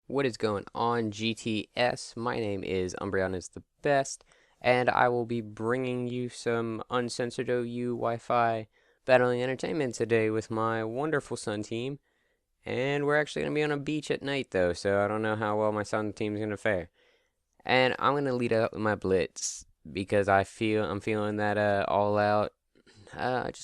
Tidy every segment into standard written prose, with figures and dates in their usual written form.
What is going on, GTS? My name is Umbreonisthebest, and I will be bringing you some uncensored OU Wi-Fi battling entertainment today with my wonderful Sun team. And we're actually going to be on a beach at night, though, so I don't know how well my Sun team's going to fare. And I'm going to lead out with my blitz because I'm feeling that all out,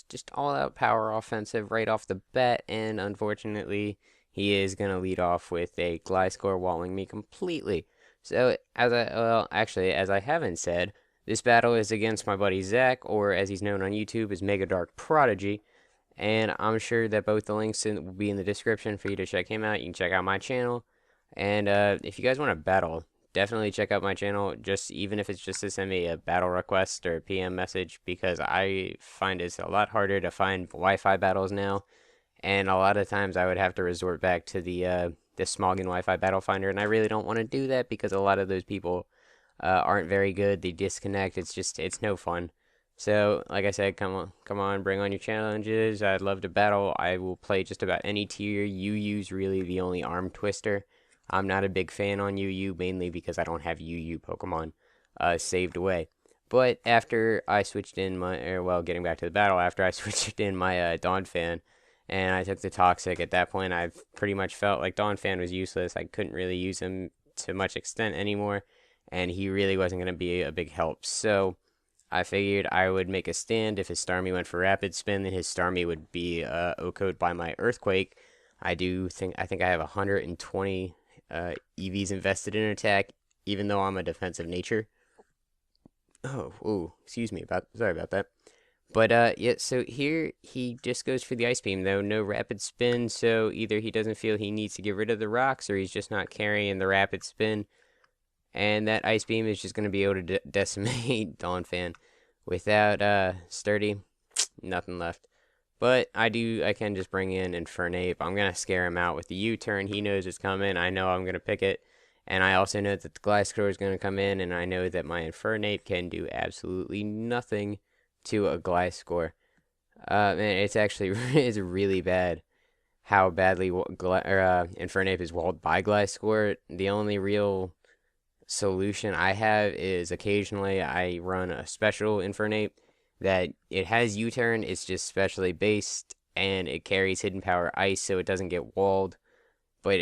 just all out power offensive right off the bat, and unfortunately he is going to lead off with a Gliscor walling me completely. So, as I haven't said, this battle is against my buddy Zach, or as he's known on YouTube as MegaDarkProdigy, and I'm sure that both the links will be in the description for you to check him out. You can check out my channel, and if you guys want to battle, definitely check out my channel, just even if it's just to send me a battle request or a PM message, because I find it's a lot harder to find Wi-Fi battles now, and a lot of times I would have to resort back to the Smoggin Wi-Fi Battle Finder, and I really don't want to do that because a lot of those people aren't very good. They disconnect. It's no fun. So, like I said, come on, bring on your challenges. I'd love to battle. I will play just about any tier. UU's really the only arm twister. I'm not a big fan on UU, mainly because I don't have UU Pokemon saved away. But after I switched in getting back to the battle, after I switched in my Dawn Fan, and I took the Toxic, at that point I pretty much felt like Dawn Fan was useless. I couldn't really use him to much extent anymore, and he really wasn't going to be a big help. So I figured I would make a stand. If his Starmie went for Rapid Spin, then his Starmie would be OHKO'd by my Earthquake. I think I have 120 EVs invested in attack, even though I'm a defensive nature. Oh, ooh, sorry about that. But yeah, so here he just goes for the Ice Beam, though. No Rapid Spin, so either he doesn't feel he needs to get rid of the rocks, or he's just not carrying the Rapid Spin. And that Ice Beam is just going to be able to decimate Dawn Fan. Without Sturdy, nothing left. But I can just bring in Infernape. I'm going to scare him out with the U-turn. He knows it's coming. I know I'm going to pick it. And I also know that the Gliscor is going to come in, and I know that my Infernape can do absolutely nothing to a Gliscor. Man, it's actually it's really bad how badly Infernape is walled by Gliscor. The only real solution I have is occasionally I run a special Infernape that it has U-turn, it's just specially based, and it carries Hidden Power Ice so it doesn't get walled. But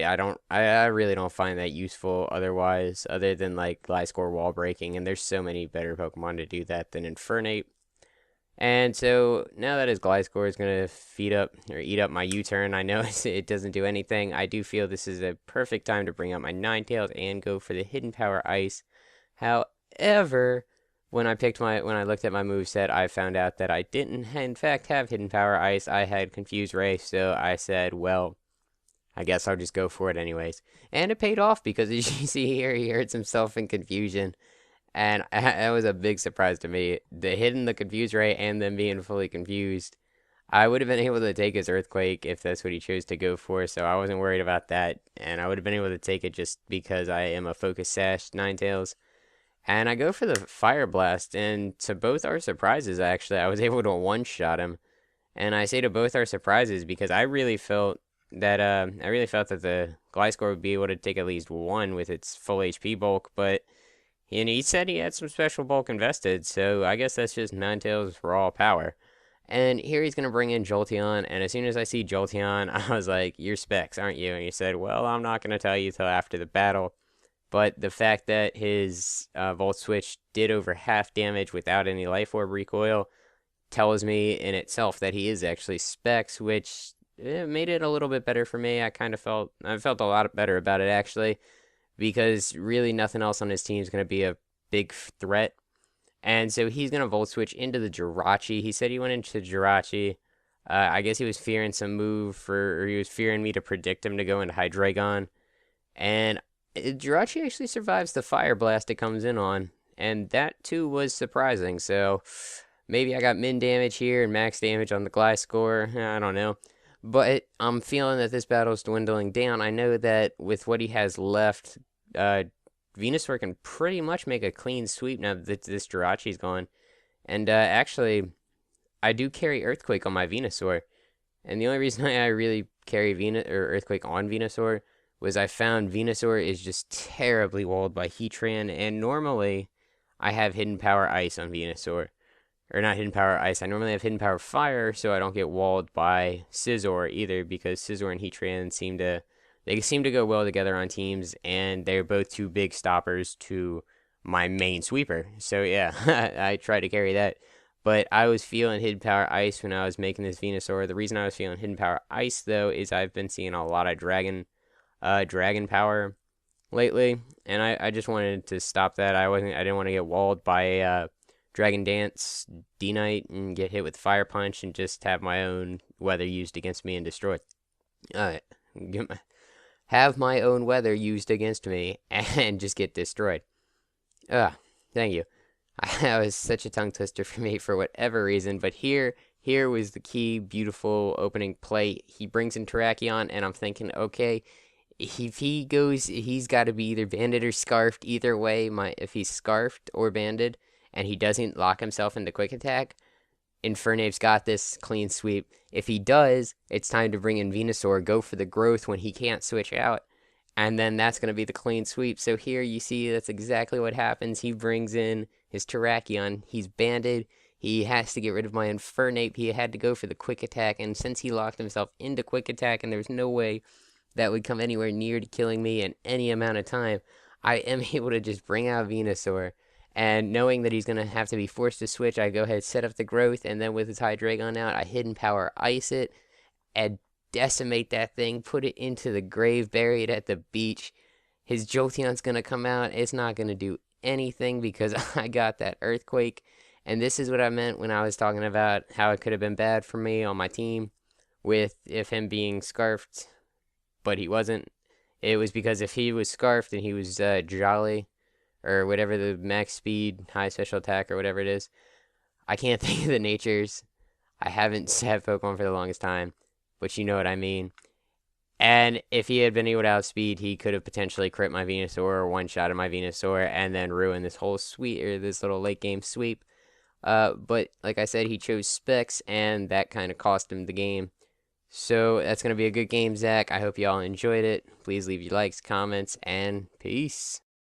I really don't find that useful otherwise, other than like Gliscor wall breaking, and there's so many better Pokemon to do that than Infernape. And so now that his Gliscor is going to feed up or eat up my U-turn, I know it doesn't do anything. I do feel this is a perfect time to bring out my Ninetales and go for the Hidden Power Ice. However, when I looked at my moveset, I found out that I didn't in fact have Hidden Power Ice. I had Confused Ray, so I said, well, I guess I'll just go for it anyways. And it paid off because as you see here, he hurts himself in confusion. And that was a big surprise to me. The hitting the Confused Ray and then being fully confused. I would have been able to take his Earthquake if that's what he chose to go for, so I wasn't worried about that. And I would have been able to take it just because I am a Focus Sash Ninetales. And I go for the Fire Blast, and to both our surprises, actually, I was able to one-shot him. And I say to both our surprises because I really felt that the Gliscor would be able to take at least one with its full HP bulk, but and he said he had some special bulk invested, so I guess that's just Ninetales' raw power. And here he's going to bring in Jolteon, and as soon as I see Jolteon, I was like, you're Specs, aren't you? And he said, well, I'm not going to tell you till after the battle. But the fact that his Volt Switch did over half damage without any Life Orb recoil tells me in itself that he is actually Specs, which made it a little bit better for me. I felt a lot better about it, actually, because really nothing else on his team is going to be a big threat. And so he's going to Volt Switch into the Jirachi. He said he went into Jirachi. I guess he was fearing some move, or he was fearing me to predict him to go into Hydreigon. And Jirachi actually survives the Fire Blast it comes in on. And that too was surprising. So maybe I got min damage here and max damage on the Gliscor. I don't know. But I'm feeling that this battle is dwindling down. I know that with what he has left, Venusaur can pretty much make a clean sweep now that this Jirachi's gone. And actually, I do carry Earthquake on my Venusaur. And the only reason I really carry Earthquake on Venusaur was I found Venusaur is just terribly walled by Heatran, and normally I have Hidden Power Ice on Venusaur. Or not Hidden Power Ice, I normally have Hidden Power Fire, so I don't get walled by Scizor either, because Scizor and Heatran seem to go well together on teams, and they're both two big stoppers to my main sweeper. So yeah, I try to carry that. But I was feeling Hidden Power Ice when I was making this Venusaur. The reason I was feeling Hidden Power Ice, though, is I've been seeing a lot of Dragon Power lately, and I just wanted to stop that. I didn't want to get walled by Dragon Dance, D-Knight, and get hit with Fire Punch, and just have my own weather used against me and destroyed. Uh, have my own weather used against me and just get destroyed. Thank you. That was such a tongue twister for me for whatever reason, but here was the key, beautiful opening play. He brings in Terrakion, and I'm thinking, okay, if he goes, he's got to be either banded or scarfed. Either way, if he's scarfed or banded, and he doesn't lock himself into quick attack, Infernape's got this clean sweep. If he does, it's time to bring in Venusaur, go for the growth when he can't switch out, and then that's going to be the clean sweep. So here you see that's exactly what happens. He brings in his Terrakion. He's banded. He has to get rid of my Infernape. He had to go for the quick attack, and since he locked himself into quick attack and there's no way that would come anywhere near to killing me in any amount of time, I am able to just bring out Venusaur. And knowing that he's going to have to be forced to switch, I go ahead, set up the growth, and then with his Hydreigon out, I Hidden Power Ice it, and decimate that thing, put it into the grave, bury it at the beach. His Jolteon's going to come out. It's not going to do anything because I got that Earthquake. And this is what I meant when I was talking about how it could have been bad for me on my team with if him being scarfed, but he wasn't. It was because if he was scarfed and he was Jolly, or whatever the max speed, high special attack, or whatever it is. I can't think of the natures. I haven't had Pokemon for the longest time, but you know what I mean. And if he had been able to outspeed, he could have potentially crit my Venusaur or one-shotted my Venusaur and then ruined this whole this little late game sweep. But like I said, he chose Specs, and that kind of cost him the game. So that's going to be a good game, Zach. I hope y'all enjoyed it. Please leave your likes, comments, and peace.